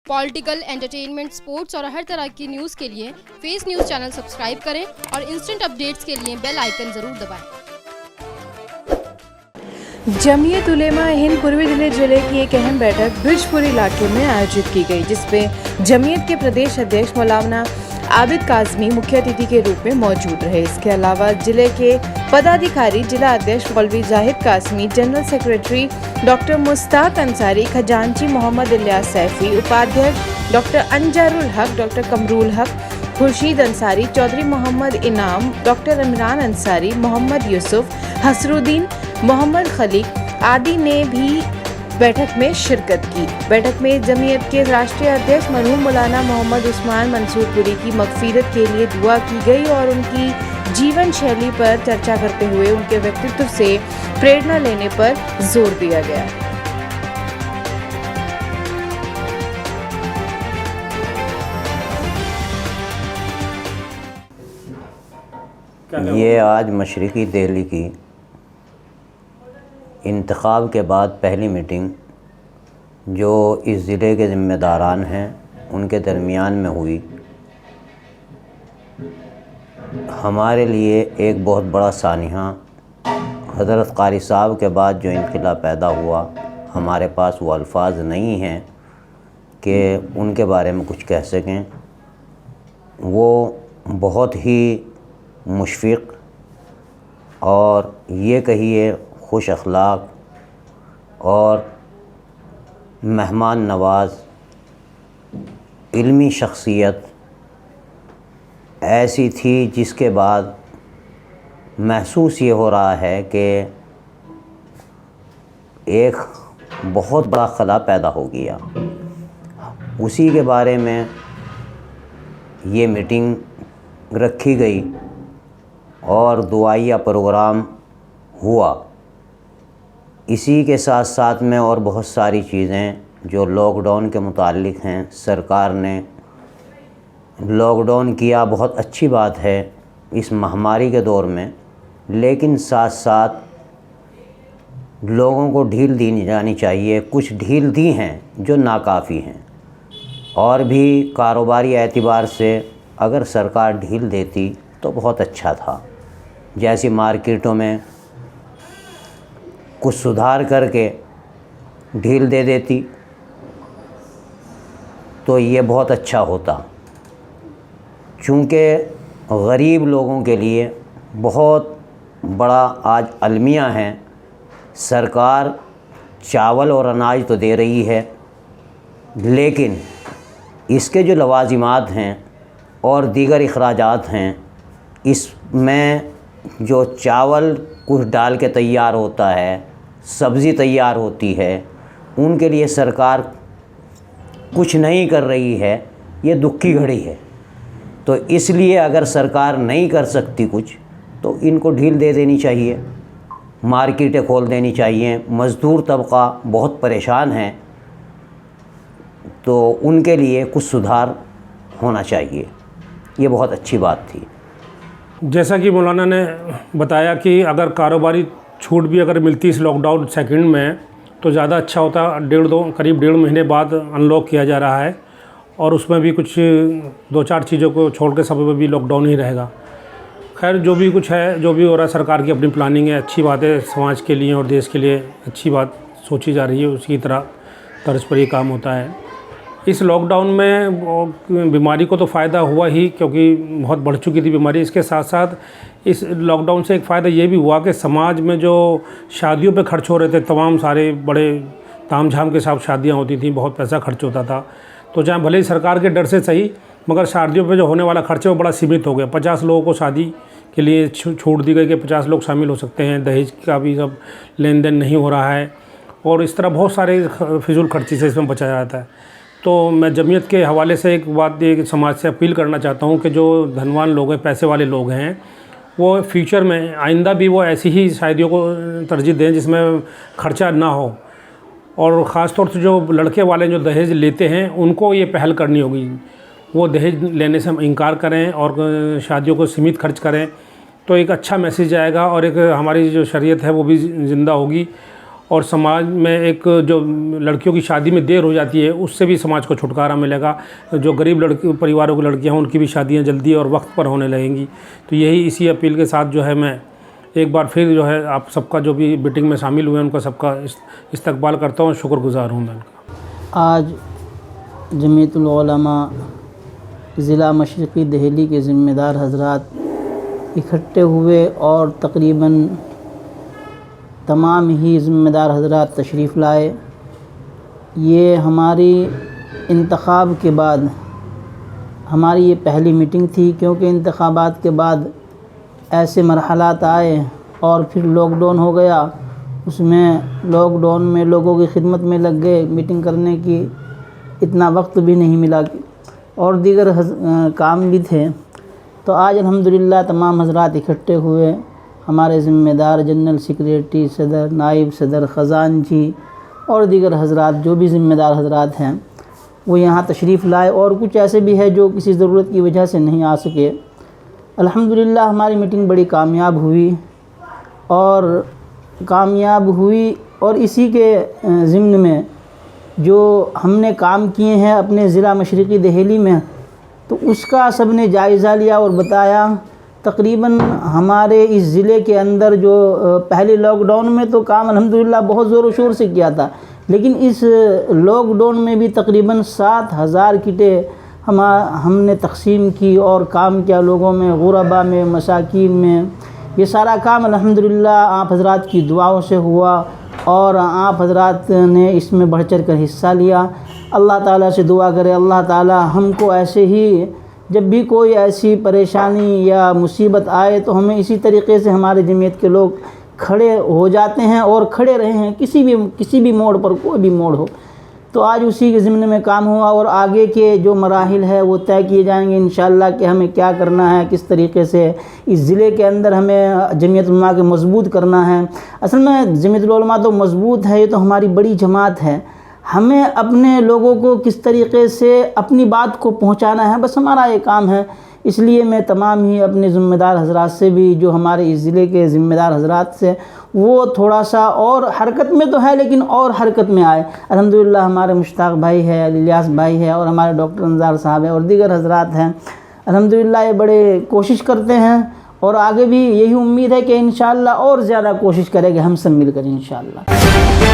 Political, entertainment, sports और हर तरह की न्यूज़ के लिए फेस न्यूज़ चैनल सब्सक्राइब करें और इंस्टेंट अपडेट्स के लिए बेल आइकन ज़रूर दबाएं। जमीयत उलेमा हिंद पूर्वी दिल्ली जिले की एक अहम बैठक ब्रिजपुर इलाके में आयोजित की गई, जिसमें जमीयत के प्रदेश अध्यक्ष मौलाना आबिद काज़मी मुख्य अतिथि के रूप में मौजूद रहे। इसके अलावा जिले के पदाधिकारी, जिला अध्यक्ष मौलवी Zahid Qasmi, general secretary doctor Mushtaq Ansari, खजांची मोहम्मद इलियास सैफी, उपाध्यक्ष डॉक्टर अंजारुल हक, डॉक्टर कमरुल हक, खुर्शीद अंसारी, चौधरी मोहम्मद इनाम, डॉक्टर इमरान अंसारी, मोहम्मद यूसुफ, हसरुद्दीन, मोहम्मद खलीक आदि ने भी बैठक में शिरकत की। बैठक में जमीयत के राष्ट्रीय अध्यक्ष मरहूम मौलाना मोहम्मद उस्मान मंसूरपुरी की मगफिरत के लिए दुआ की गई और उनकी जीवन शैली पर चर्चा करते हुए उनके व्यक्तित्व से प्रेरणा लेने पर जोर दिया गया। ये आज मशरक़ी दिल्ली की इंतख़ाब के बाद पहली मीटिंग जो इस ज़िले के ज़िम्मेदारान हैं उनके दरमियान में हुई। हमारे लिए एक बहुत बड़ा सानिहा, हज़रत क़ारी साहब के बाद जो इनक़िलाब पैदा हुआ, हमारे पास वो अल्फाज नहीं हैं कि उनके बारे में कुछ कह सकें। वो बहुत ही मुशफ़िक़ और ये कहिए खुश अखलाक और मेहमान नवाज़ इल्मी शख्सियत ऐसी थी जिसके बाद महसूस ये हो रहा है कि एक बहुत बड़ा खला पैदा हो गया। उसी के बारे में ये मीटिंग रखी गई और दुआइया प्रोग्राम हुआ। इसी के साथ साथ में और बहुत सारी चीज़ें जो लॉकडाउन के मुताल्लिक़ हैं, सरकार ने लॉकडाउन किया, बहुत अच्छी बात है इस महामारी के दौर में, लेकिन साथ साथ लोगों को ढील दी जानी चाहिए। कुछ ढील दी हैं जो नाकाफ़ी हैं, और भी कारोबारी एतबार से अगर सरकार ढील देती तो बहुत अच्छा था। जैसी मार्केटों में कुछ सुधार करके ढील दे देती तो ये बहुत अच्छा होता, चूँकि गरीब लोगों के लिए बहुत बड़ा आज अलमिया है। सरकार चावल और अनाज तो दे रही है, लेकिन इसके जो लवाजिमात हैं और दीगर अखराजात हैं, इसमें जो चावल कुछ डाल के तैयार होता है, सब्ज़ी तैयार होती है, उनके लिए सरकार कुछ नहीं कर रही है। ये दुख की घड़ी है। तो इसलिए अगर सरकार नहीं कर सकती कुछ तो इनको ढील दे देनी चाहिए, मार्केटें खोल देनी चाहिए। मज़दूर तबका बहुत परेशान है, तो उनके लिए कुछ सुधार होना चाहिए। ये बहुत अच्छी बात थी। जैसा कि मौलाना ने बताया कि अगर कारोबारी छूट भी अगर मिलती इस लॉकडाउन सेकंड में तो ज़्यादा अच्छा होता। करीब 1.5 महीने बाद अनलॉक किया जा रहा है और उसमें भी कुछ 2-4 चीज़ों को छोड़ के सब में भी लॉकडाउन ही रहेगा। खैर, जो भी कुछ है, जो भी हो रहा है, सरकार की अपनी प्लानिंग है, अच्छी बात है। समाज के लिए और देश के लिए अच्छी बात सोची जा रही है, उसी तरह तर्ज पर ये काम होता है। इस लॉकडाउन में बीमारी को तो फ़ायदा हुआ ही, क्योंकि बहुत बढ़ चुकी थी बीमारी। इसके साथ साथ इस लॉकडाउन से एक फ़ायदा ये भी हुआ कि समाज में जो शादियों पे खर्च हो रहे थे, तमाम सारे बड़े तामझाम के साथ शादियां होती थी, बहुत पैसा खर्च होता था। तो जहाँ भले ही सरकार के डर से सही, मगर शादियों पे जो होने वाला खर्च है वो बड़ा सीमित हो गया। 50 लोगों को शादी के लिए छूट दी गई कि 50 लोग शामिल हो सकते हैं। दहेज का भी सब लेन देन नहीं हो रहा है और इस तरह बहुत सारे फिजूल खर्ची से इसमें बचा जाता है। तो मैं जमीयत के हवाले से एक बात ये समाज से अपील करना चाहता हूँ कि जो धनवान लोग हैं, पैसे वाले लोग हैं, वो फ्यूचर में आइंदा भी वो ऐसी ही शादियों को तरजीह दें जिसमें खर्चा ना हो। और ख़ास तौर से जो लड़के वाले जो दहेज लेते हैं उनको ये पहल करनी होगी, वो दहेज लेने से इनकार करें और शादियों को सीमित खर्च करें, तो एक अच्छा मैसेज आएगा और एक हमारी जो शरीयत है वो भी ज़िंदा होगी और समाज में एक जो लड़कियों की शादी में देर हो जाती है उससे भी समाज को छुटकारा मिलेगा। जो गरीब लड़की परिवारों की लड़कियां हैं उनकी भी शादियां जल्दी और वक्त पर होने लगेंगी। तो यही इसी अपील के साथ जो है मैं एक बार फिर जो है आप सबका जो भी मीटिंग में शामिल हुए उनका सबका इस्तकबाल करता हूँ, शुक्रगुजार हूँ मैं उनका। आज जमीयतुल उलमा ज़िला मशरिक़ी दिल्ली के ज़िम्मेदार हज़रात इकट्ठे हुए और तकरीबन तमाम ही ज़िम्मेदार हज़रात तशरीफ़ लाए। ये हमारी इंतखाब के बाद हमारी ये पहली मीटिंग थी, क्योंकि इंतखाबात के बाद ऐसे मरहलात आए और फिर लॉकडाउन हो गया। उसमें लॉकडाउन में लोगों की खिदमत में लग गए, मीटिंग करने की इतना वक्त भी नहीं मिला और दीगर काम भी थे। तो आज अल्हम्दुलिल्लाह तमाम हज़रात इकट्ठे हुए। हमारे ज़िम्मेदार जनरल सेक्रेटरी, सदर, नाइब सदर, ख़ज़ानची और दीगर हज़रात जो भी ज़िम्मेदार हज़रात हैं वो यहाँ तशरीफ़ लाए, और कुछ ऐसे भी है जो किसी ज़रूरत की वजह से नहीं आ सके। अल्हम्दुलिल्लाह हमारी मीटिंग बड़ी कामयाब हुई और इसी के ज़िम्न में जो हमने काम किए हैं अपने ज़िला मशरिक़ी दिल्ली में, तो उसका सब ने जायज़ा लिया और बताया। तकरीबन हमारे इस ज़िले के अंदर जो पहले लॉकडाउन में तो काम अल्हम्दुलिल्लाह बहुत ज़ोर शोर से किया था, लेकिन इस लॉकडाउन में भी तकरीबन 7,000 किटें हमने तकसीम की और काम किया लोगों में, गुरबा में, मसाकीन में। ये सारा काम अल्हम्दुलिल्लाह आप हज़रात की दुआओं से हुआ और आप हज़रात ने इसमें बढ़ चढ़ कर हिस्सा लिया। अल्लाह ताला से दुआ करें, अल्लाह ताला हमको ऐसे ही जब भी कोई ऐसी परेशानी या मुसीबत आए तो हमें इसी तरीक़े से हमारे जमीयत के लोग खड़े हो जाते हैं और खड़े रहे हैं किसी भी मोड़ पर, कोई भी मोड़ हो। तो आज उसी के ज़िम्न में काम हुआ और आगे के जो मराहिल है वो तय किए जाएंगे इंशाअल्लाह कि हमें क्या करना है, किस तरीक़े से इस ज़िले के अंदर हमें जमीयत उलमा के मज़बूत करना है। असल में जमीयत उलमा तो मज़बूत है, ये तो हमारी बड़ी जमात है। हमें अपने लोगों को किस तरीक़े से अपनी बात को पहुंचाना है, बस हमारा ये काम है। इसलिए मैं तमाम ही अपने ज़िम्मेदार हज़रात से भी जो हमारे इस ज़िले के ज़िम्मेदार हज़रात से वो थोड़ा सा और हरकत में तो है लेकिन और हरकत में आए। अल्हम्दुलिल्लाह हमारे मुश्ताक भाई है, इलियास भाई है और हमारे डॉक्टर अंजार साहब है और दीगर हज़रात हैं। अल्हम्दुलिल्लाह ये बड़े कोशिश करते हैं और आगे भी यही उम्मीद है कि इंशाअल्लाह और ज़्यादा कोशिश करेंगे हम सब मिलकर इंशाअल्लाह।